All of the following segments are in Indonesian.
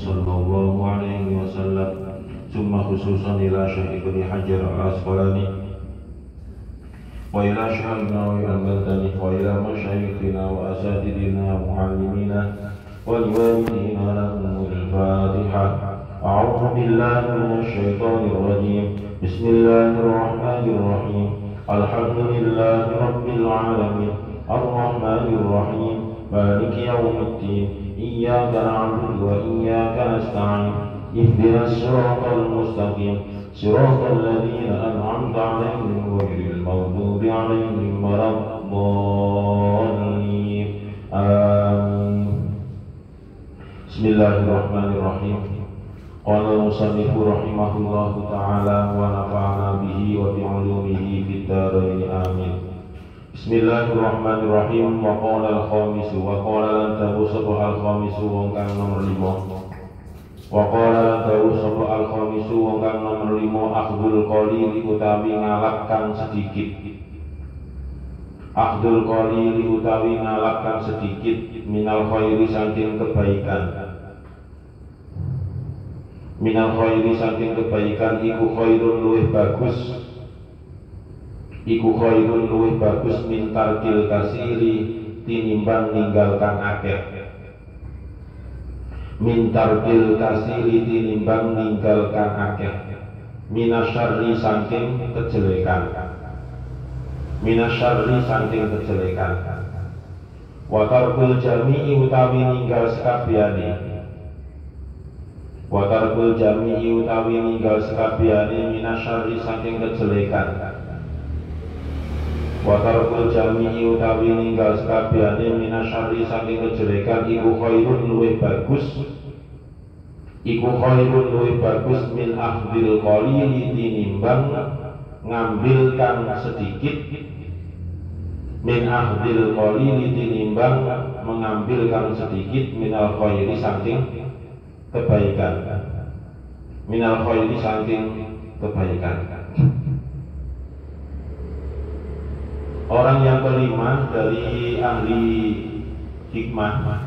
sallallahu alaihi wasallam, summa khususan ila Syekh Ibnu Hajar al-Asqalani wa ila Syekh Nawawi al-Baltani wa ila masyayikhina wa asatidina muallimina wal walidina lahum al-Fatihah. A'udzu billahi minasy syaithanir rajim. Bismillahirrahmanirrahim. Alhamdulillahi rabbil alamin. Ar-Rahmanir Rahim. Maliki yaumiddin. Iyyaka na'budu wa iyyaka nasta'in. Ihdinas siratal mustaqim. Siratal ladzina an'amta 'alaihim ghairil maghdubi 'alaihim waladdallin. Amin. Bismillahirrahmanirrahim. Qala al-musannifu rahimahullahu ta'ala wa nafa'ana bihi wa bi'ulumihi fid dharain amin. Bismillahirrahmanirrahim. Wa qala al-khamisu wa qala lan tawassabu al-khamisu wong kang nomor 5. Wa qala lan tawassabu al-khamisu wong kang nomor 5 akhdul qalili utawi ngalapkan sedikit. Akhdul qalili utawi ngalapkan sedikit minal khairi saking kebaikan. Minal khairi saking kebaikan iku khairun luwih bagus. Iku khairun luwih bagus min tarkil kasiri tinimbang ninggalkan akeh. Min tarkil kasiri tinimbang ninggalkan akeh. Minasyarri saking kejelekan. Minasyarri saking kejelekan. Wa tarkul jami'i utawi ninggal sekabehane. Wa tarkul jami'i utawi ninggal sekabehane minasyarri saking kejelekan. Wa tarkul jami'i utawi ninggal sekabehane minasyarri saking kejelekan iku khairun luwih bagus. Iku khairun luwih bagus min akhdil qalili tinimbang ngambil kang sedikit. Min akhdil qalili tinimbang mengambil kang sedikit minal khairi saking kebaikan. Minal khairi saking kebaikan. Orang yang kelima dari ahli hikmah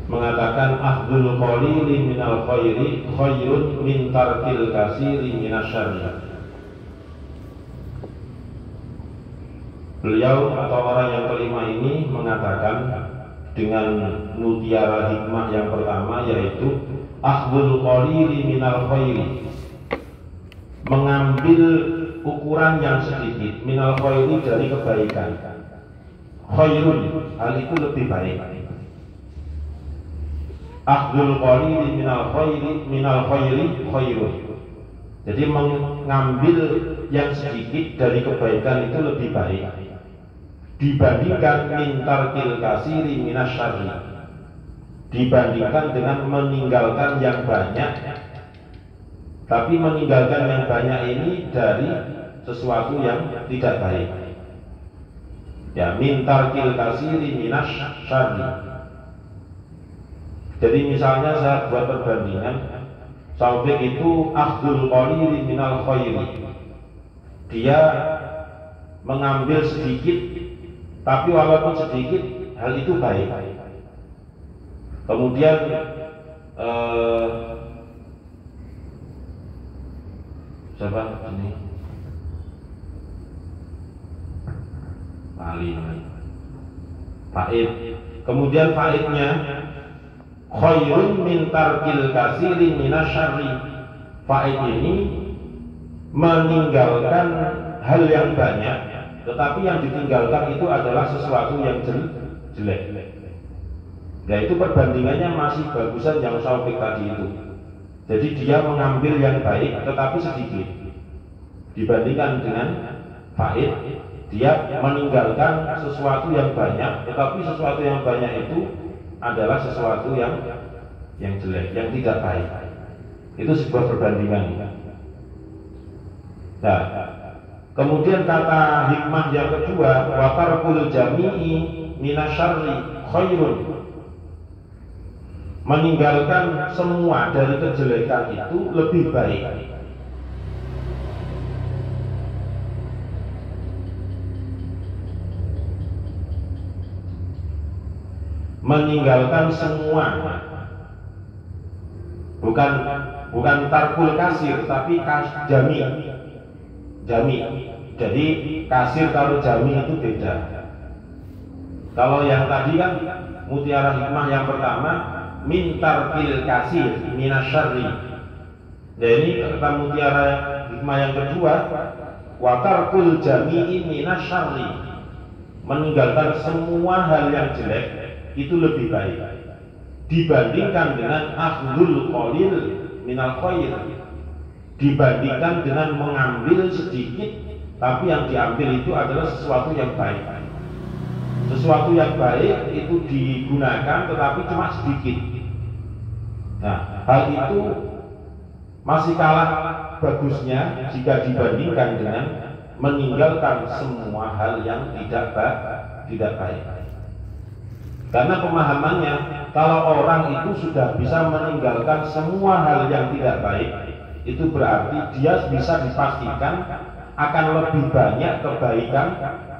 mengatakan akhdul qalili minal khairi khairun min tarkil kasiri minasyarri. Beliau atau orang yang kelima ini mengatakan dengan mutiara hikmah yang pertama, yaitu akhdul qalili minal khairi, mengambil ukuran yang sedikit minal khairi dari kebaikan. Khairun, hal itu lebih baik. Akhdul qalili minal khairi khairun. Jadi mengambil yang sedikit dari kebaikan itu lebih baik dibandingkan min tarkil kasiri minasyarri, dibandingkan dengan meninggalkan yang banyak. Tapi meninggalkan yang banyak ini dari sesuatu yang tidak baik. Ya, min tarkil kasiri minasyarri. Jadi misalnya saya buat perbandingan, Taufik itu akhdul qalili minal khairi. Dia mengambil sedikit, tapi walaupun sedikit hal itu baik. Kemudian siapa ini? Faid. Kemudian faidnya khairun min tarkil kasiri minasyarri. Faid ini meninggalkan hal yang banyak, tetapi yang ditinggalkan itu adalah sesuatu yang jelek. Yaitu perbandingannya masih bagusan yang Taufik tadi itu. Jadi dia mengambil yang baik tetapi sedikit dibandingkan dengan Faid. Dia meninggalkan sesuatu yang banyak, tetapi sesuatu yang banyak itu adalah sesuatu yang jelek, yang tidak baik. Itu sebuah perbandingan. Nah, kemudian kata hikmah yang kedua, wa tarkul jami'i minasyarri khairun. Meninggalkan semua dari kejelekan itu lebih baik. meninggalkan semua, bukan tarkul kasir tapi jami. Jadi kasir kalau jami itu beda. Kalau yang tadi kan mutiara hikmah yang pertama min tarkil kasir minasyarri. Dan ini kata mutiara hikmah yang kedua wa tarkul jami'i minasyarri, meninggalkan semua hal yang jelek itu lebih baik dibandingkan dengan akhdul qalil minal khair, dibandingkan dengan mengambil sedikit tapi yang diambil itu adalah sesuatu yang baik. Sesuatu yang baik itu digunakan tetapi cuma sedikit. Nah, hal itu masih kalah bagusnya jika dibandingkan dengan meninggalkan semua hal yang tidak baik. Karena pemahamannya, kalau orang itu sudah bisa meninggalkan semua hal yang tidak baik, itu berarti dia bisa dipastikan akan lebih banyak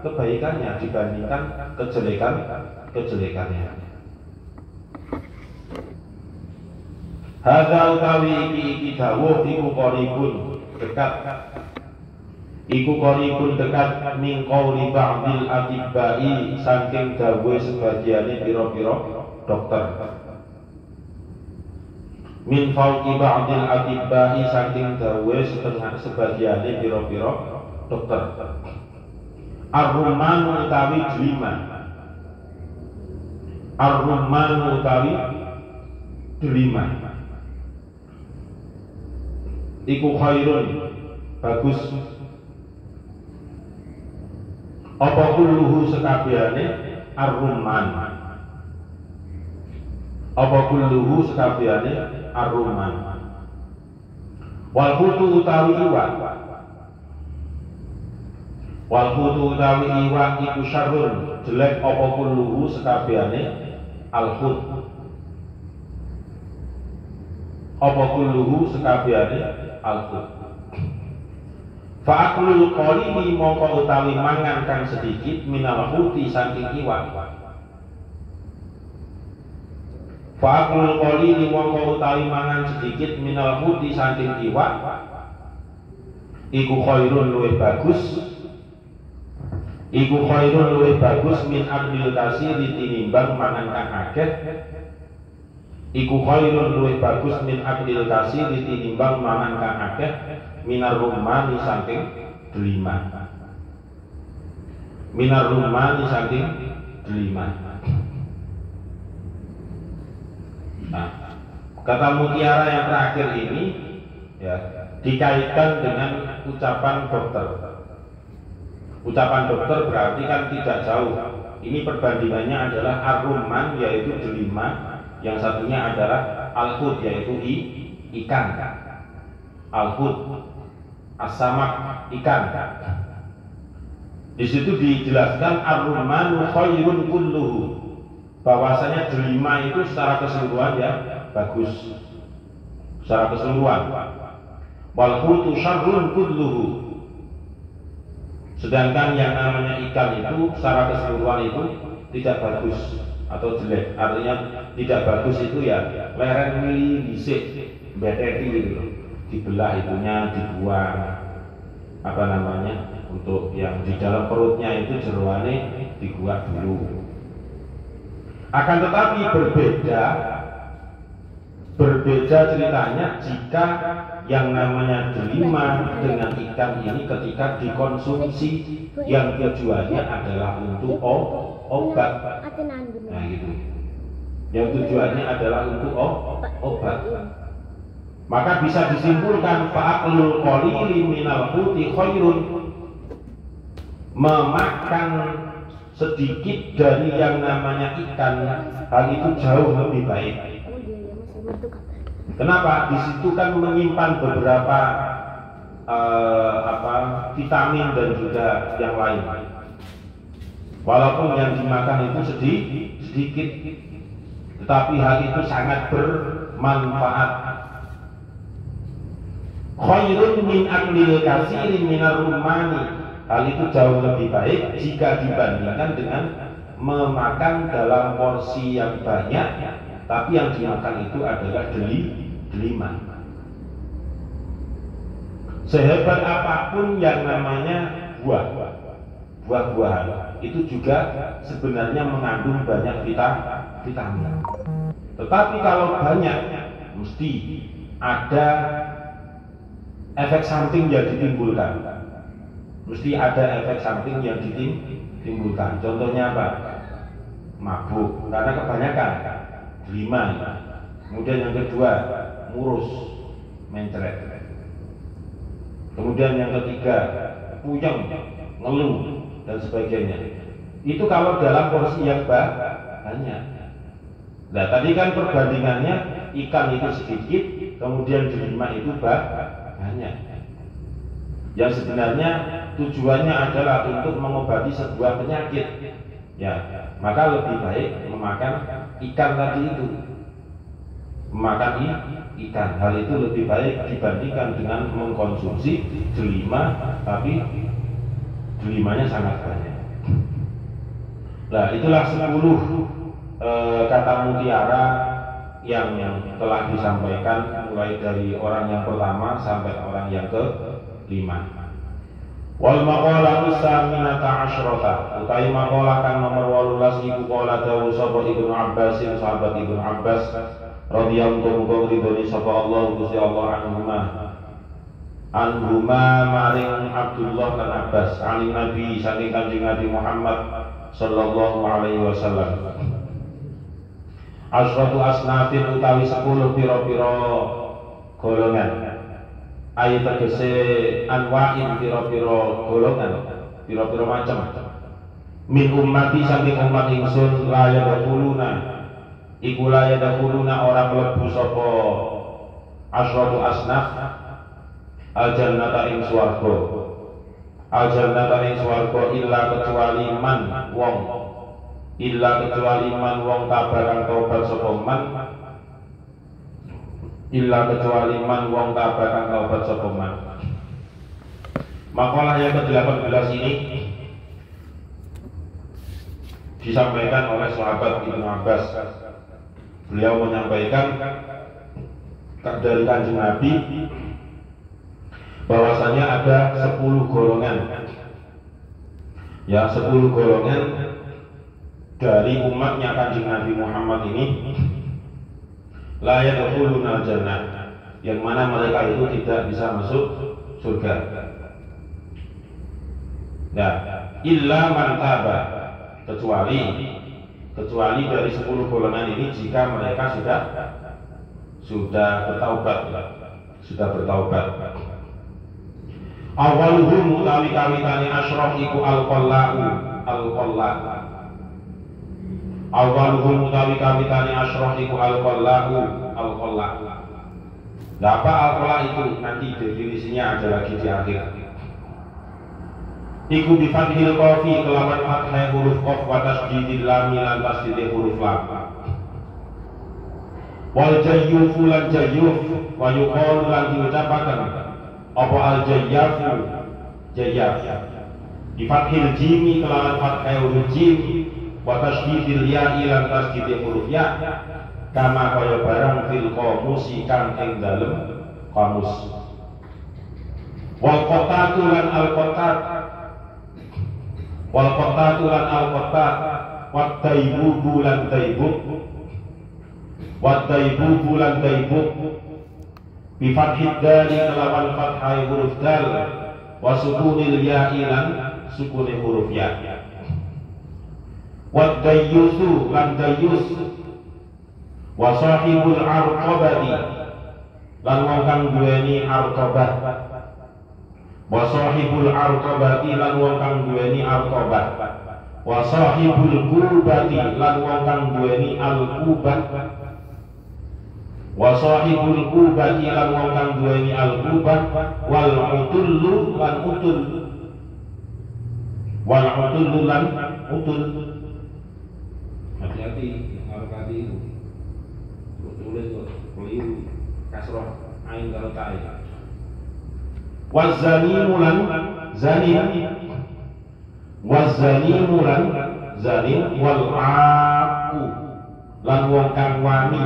kebaikannya dibandingkan kejelekannya. Hadza utawi iki dawuh iku qaribun dekat. Iku qaribun dekat min qauli ba'dil atibbai, saking dawuhe sebagiane pira-pira dokter. Min fauqi ba'dil atibbai, saking dawuhe sebagiane pira-pira dokter. Ar-rumman utawi delima. Ar-rumman utawi delima. Iku khairun, bagus. Apa kulluhu sekabehane ar-rumman. Apa kulluhu sekabehane ar-rumman. Wal hutu utawi iwak. Wal hutu utawi iwak iku syarrun, jelek apa kulluhu sekabehane al-hut. Apa kulluhu sekabehane al-hut. Fa'aklul qalili mongko utawi mangan kang sedikit minal huti saking iwak. Fa'aklul qalili mongko utawi mangan sedikit minal huti saking iwak iku khairun luwih bagus. Iku khairun luwih bagus min akdil kasiri tinimbang mangan kang akeh. Iku khairun luwih bagus min akdil kasiri tinimbang mangan kang akeh. Minar rumani saking delima. Minar rumani saking delima. Nah, kata mutiara yang terakhir ini ya dikaitkan dengan ucapan dokter. Ucapan dokter berarti kan tidak jauh. Ini perbandingannya adalah ar-rumman yaitu delima, yang satunya adalah al-hut yaitu ikan. Al-hut as-samak, ikan. Di situ dijelaskan ar-rumman khairun kulluhu, bahwasanya delima itu secara keseluruhan ya bagus, secara keseluruhan. Wal hutu syarrun kulluhu, sedangkan yang namanya ikan itu secara keseluruhan itu tidak bagus atau jelek. Artinya tidak bagus itu ya lereng mili dhisik beteti gitu, dibelah itunya, dibuang apa namanya untuk yang di dalam perutnya itu jeroane dibuat dulu. Akan tetapi berbeda ceritanya jika yang namanya delima dengan ikan ini ketika dikonsumsi yang tujuannya adalah untuk obat. Nah gitu. Yang tujuannya adalah untuk obat. Maka bisa disimpulkan fa'aklul qalili minal huti khairun, memakan sedikit dari yang namanya ikan, hal itu jauh lebih baik. Kenapa? Di situ kan menyimpan beberapa vitamin dan juga yang lain. Walaupun yang dimakan itu sedikit, tetapi hal itu sangat bermanfaat. Khairun min aklil kasirin minar rumani, hal itu jauh lebih baik jika dibandingkan dengan memakan dalam porsi yang banyak, tapi yang dimakan itu adalah delima. Sehebat apapun yang namanya buah-buahan itu juga sebenarnya mengandung banyak vitamin. Tetapi kalau banyak, mesti ada efek samping yang ditimbulkan. Mesti ada efek samping yang ditimbulkan. Contohnya apa? Mabuk, karena kebanyakan delima. Kemudian yang kedua, murus, mencret. Kemudian yang ketiga, puyeng, ngeluh, dan sebagainya. Itu kalau dalam porsi yang banyak. Nah, tadi kan perbandingannya ikan itu sedikit, kemudian delima itu banyak. Yang sebenarnya tujuannya adalah untuk mengobati sebuah penyakit. Ya, maka lebih baik memakan ikan tadi itu. Memakan ikan, hal itu lebih baik dibandingkan dengan mengkonsumsi delima, tapi delimanya sangat banyak. Nah, itulah 10 kata mutiara yang telah disampaikan mulai dari orang yang pertama sampai orang yang ke-5. Wal maqalatu saminata asyrata, utawi maqalah kang nomor 18 iku qala dawu sapa Ibnu Abbas, sahabat Ibnu Abbas radhiyallahu ridhoni sapa Allah Gusti Allah anhuma maring Abdullah lan Abbas ali Nabi saking Kanjeng Nabi Muhammad sallallahu alaihi wasallam. Asratu asnafin utawi 10 pira-pira golongan. Ayat tegese anwa'in pira-pira golongan, pira-pira macam. Min ummati saking umat ingsun la yadkhuluna, iku la yadkhuluna ora mlebu sapa asratu asnaf al-jannata ing swarga. Al-jannata ing swarga illa kecuali man wong, illa kecuali man wong tabakan taubat sapa man, illa kecuali man wong tabakan taubat sapa man. Makalah yang ke-18 ini disampaikan oleh sahabat Ibnu Abbas. Beliau menyampaikan dari Kanjeng Nabi bahwasanya ada 10 golongan. Ya, 10 golongan dari umatnya Kanjeng Nabi Muhammad ini la yadkhuluna jannah, yang mana mereka itu tidak bisa masuk surga. Nah, illa man taba, kecuali dari 10 golongan ini jika mereka sudah bertaubat. Awaluhum utawi kawitane asyraf iku al-qallahu, awaluhum utawi kawitane asyraf iku al-qallahu. Nah, apa al-qallah itu? Nanti definisinya ada lagi di akhir. Iku bi fathil qafi kelawan fathah huruf qaf wa tasdidil lam lan tasdidil huruf lam. Wal jayyufu lan jayyuf wa yuqalu lan diucapaken apa al jayyafu jayyaf. Bi fathil jim kelawan fathah huruf jim wa tasdidil ya lan tasdidil huruf ya. Kama kaya barang fil qamusi kang ing dalem qamus. Wal qatatu lan al qatat, wal qatatu lan al qatat, wat taibubu lan taibub, wat taibubu lan taibub. Bi fathid dal kelawan fathah huruf dal wa sukunil ya lan sukune huruf ya. Wat dayyusu lan dayyus wa sahibul arqabati lan wong kang duweni arqabah, wa sahibul arqabati lan wong kang duweni arqabah, wa sahibul qubati lan wong kang duweni al-qubah, wa sahibul qubati lan wong kang duweni al-qubah, wal utullu lan utul, wal utullu lan utul. Hati-hati harokati itu tulis keliru kasroh ain kalau ta'i. Wazani mulan zani, wazani mulan zanin wal aqu lan wong kang wani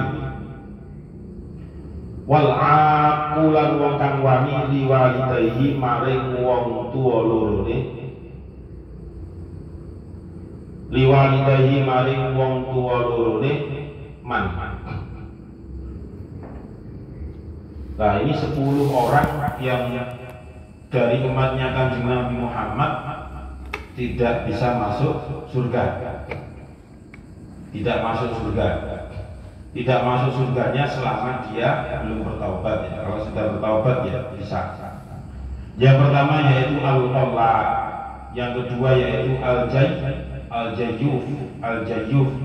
wal aqu lan wong kang wani liwalidayhi maring wong tuwa lorone liwalidayhi maring wong tuwa lorone man. Nah, ini 10 orang yang dari umatnya Kanjeng Nabi Muhammad tidak bisa masuk surga. Tidak masuk surga. Tidak masuk surganya selama dia belum bertaubat ya. Kalau sudah bertaubat ya bisa. Yang pertama yaitu al-qalla, yang kedua yaitu al-jayyuf,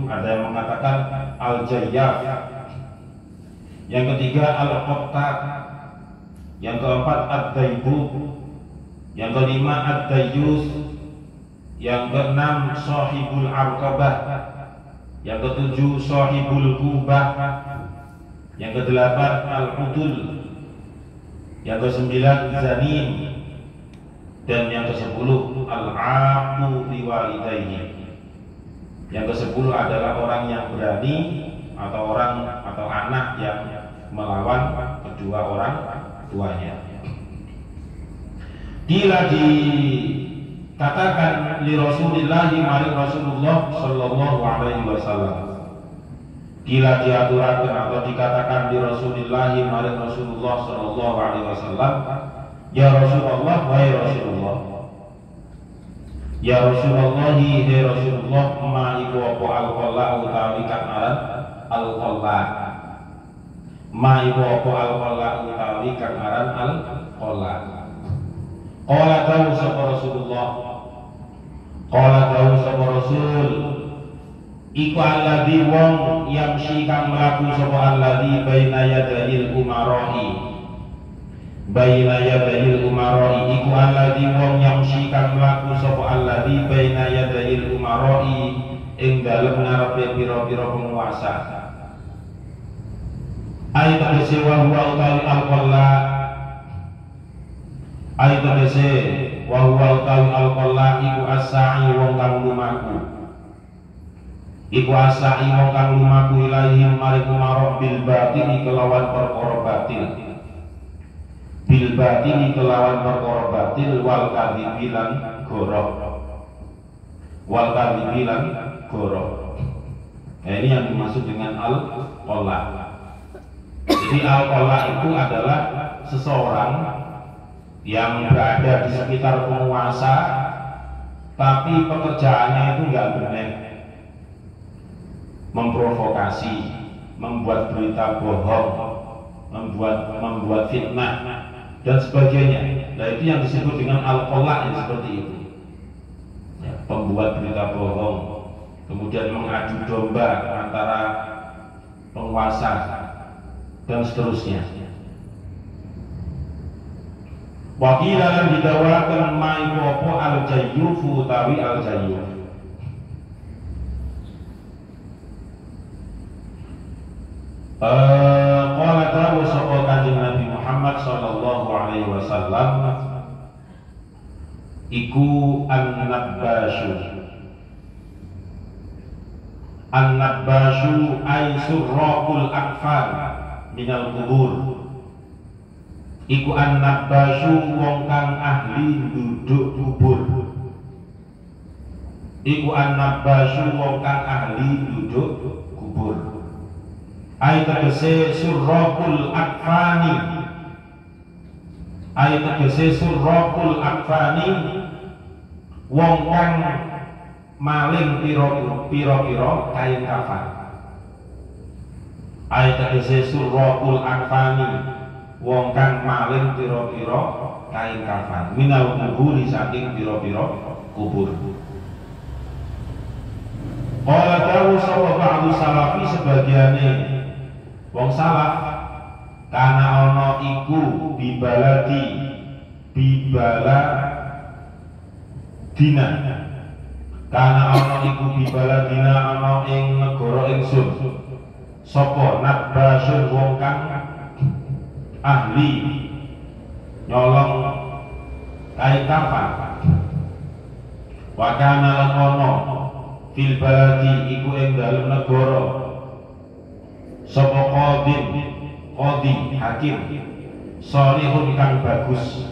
ada yang mengatakan al-jayyaf. Yang ketiga al-qattat, yang keempat ad-daibub, yang kelima ad-dayyus, yang keenam sahibul arqabah, yang ketujuh sahibul kubah, yang kedelapan al-udul, yang kesembilan zanim, dan yang kesepuluh al-aqu liwalidayhi. Yang kesepuluh adalah orang yang berani atau anak yang melawan kedua orang tuanya. Bila dikatakan li Rasulillah maring Rasulullah sallallahu alaihi wasallam, bila diaturakan atau dikatakan di Rasulillah maring Rasulullah sallallahu alaihi wasallam, ya Rasulullah wa ya Rasulullah, ya Rasulullah he Rasulullah, ma iku apa al-qalla utawi kang aran al-qalla, ma iku apa al-qalla utawi kang aran al-qalla. Qala tahu sapa Rasulullah, qala tahu sapa Rasul, iku alladzi wong yamsi kang mlaku sapa alladzi baina yadayil umaroi, baina yadayil umaroi, iku alladzi wong yamsi kang mlaku sapa alladzi baina yadayil umaroi, ing dalem ngarepe pira-pira penguasa. Ayat tegese wa huwa utawi al-qalla, ayat tegese wa huwa utawi al-qalla iku as-sa'i wong kang lumaku, iku as-sa'i wong kang lumaku ilaihim maring umarok bil batini kelawan perkara batil, bil batini kelawan perkara batil, wal kadhibilan gorok, wal kadhibilan gorok. Nah, ini yang dimaksud dengan al-qalla. Jadi al-qalla itu adalah seseorang yang berada di sekitar penguasa, tapi pekerjaannya itu nggak benar, memprovokasi, membuat berita bohong, membuat fitnah dan sebagainya. Nah, itu yang disebut dengan al-qalla, yang seperti itu ya, pembuat berita bohong, kemudian mengadu domba antara penguasa dan seterusnya. Wakilan didawakan ma'iku apa al-jayyufu utawi al-jayyuf. Qala ta'ala sapa Kanjeng Nabi Muhammad sallallahu alaihi wasallam, iku an-nabbasyu, an-nabbasyu ay surraqul akfar minal kubur, iku an-nabbasyu wong kang ahli duduk kubur, iku an-nabbasyu wong kang ahli duduk kubur. Ayat tegese surraqul akfani, ayat tegese surraqul akfani wong kang maling piro-piro kain kafan. Ayat tegese surraqul akfani wong kang maling piro-piro kain kafan, minal kuburi saking piro-piro kubur. Qala tahu sapa ba'du salafi, sebagiane wong salaf, kana ana iku bibaladi bibala dina, kana ana iku bibala dina ana ing negara ingsun sapa nabbasun wong kang ahli nyolong kain kafan, wa kana lan ana fil baladi iku ing dalem negara sapa qadi hakim salihun kang bagus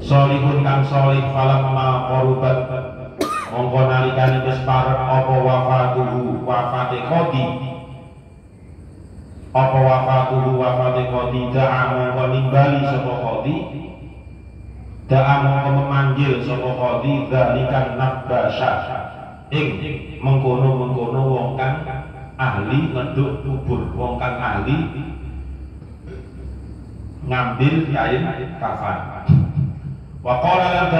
salihun kang salih falamma qarubat mongko nalikane wis parek apa wafate qadi da'a mongko nimbali sapa qadi da'a mongko memanggil sapa qadi dzalikan nabbasha ing mengkono wong kang ahli ngeduk kubur, wong kang ahli ngambil kain kafan. Wa qala lan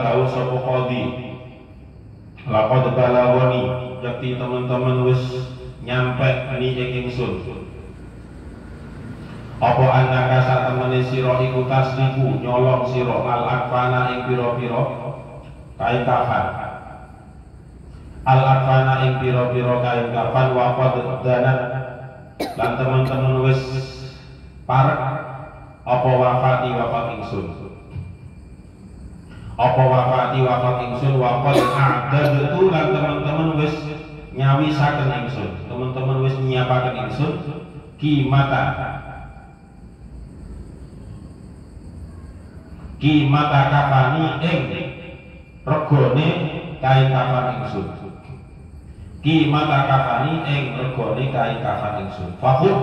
dawuh sapa qadi laqad balawani yakti teman-teman wis nyampe ni ing ingsun apa annaka satemene sira iku tasliku nyolong sira al-akfana ing pira-pira kain kafan al-akfana ing pira-pira kain kafan wa qad danat lan teman-teman wis parek apa wafat ingsun wa qad a'dadtu lan teman-teman wis nyawisaken ingsun teman-teman wis nyiapaken ingsun kimata kafani ing regane kain kafan ingsun fakhud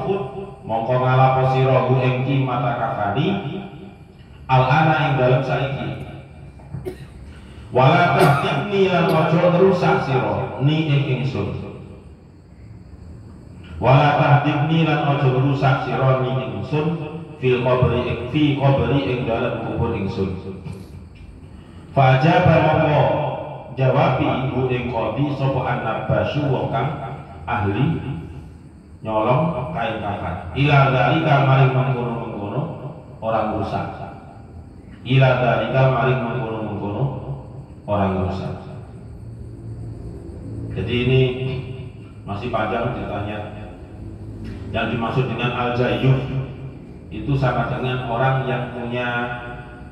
mongko ngalapo sira hu ing kimata kafani al-ana ing dalem saiki wala tahtibni lan ojo rusak sira ni ing ingsun fi qabri ing dalam kubur ingsun. Fajaba mongko jawabi ibu ing qadi sapa an-nabasyu wong kang ahli nyolong kain kafan. Ila dalika maring mengkono orang rusak. Jadi ini masih panjang ceritanya. Yang dimaksud dengan al-jayyuf itu sama dengan orang yang punya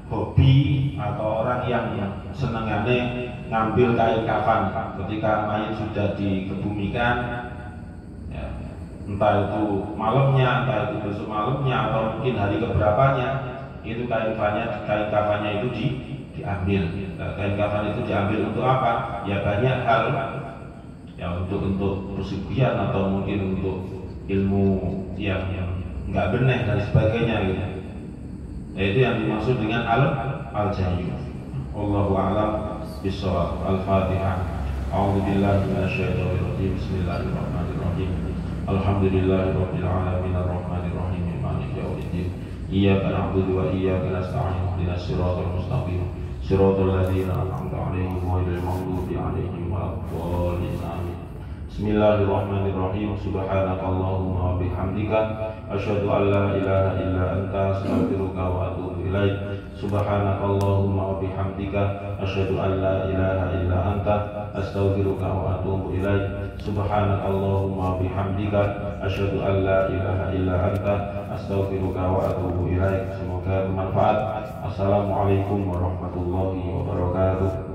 hobi atau orang yang senengannya ngambil kain kafan ketika mayat sudah dikebumikan, ya, entah itu malamnya, entah itu besok malamnya, atau mungkin hari keberapanya, itu kain kafannya itu diambil. Kain kafan itu diambil untuk apa? Ya banyak hal, ya untuk persugihan atau mungkin untuk ilmu yang nggak benar dan sebagainya gitu. Nah, itu yang dimaksud dengan al-jayyuf. Wallahu a'lam bishawab. Al-Fatihah. A'udzu billahi minasyaitonir rajim. Bismillahirrahmanirrahim. Alhamdulillahirabbil alamin arrahmanir rahim maliki yaumiddin. Iyyaka na'budu wa iyyaka nasta'in. Ihdinas siratal mustaqim. Siratal ladzina an'amta 'alaihim ghairil maghdubi 'alaihim waladdallin. Amin. Bismillahirrahmanirrahim. Subhanakallahumma wa bihamdika asyhadu an la ilaha illa anta astaghfiruka wa atubu ilaik. Subhanakallahumma wa bihamdika asyhadu an la ilaha illa anta astaghfiruka wa atubu ilaik. Subhanakallahumma wa bihamdika asyhadu an la ilaha illa anta astaghfiruka wa atubu ilaik. Semoga bermanfaat. Assalamualaikum warahmatullahi wabarakatuh.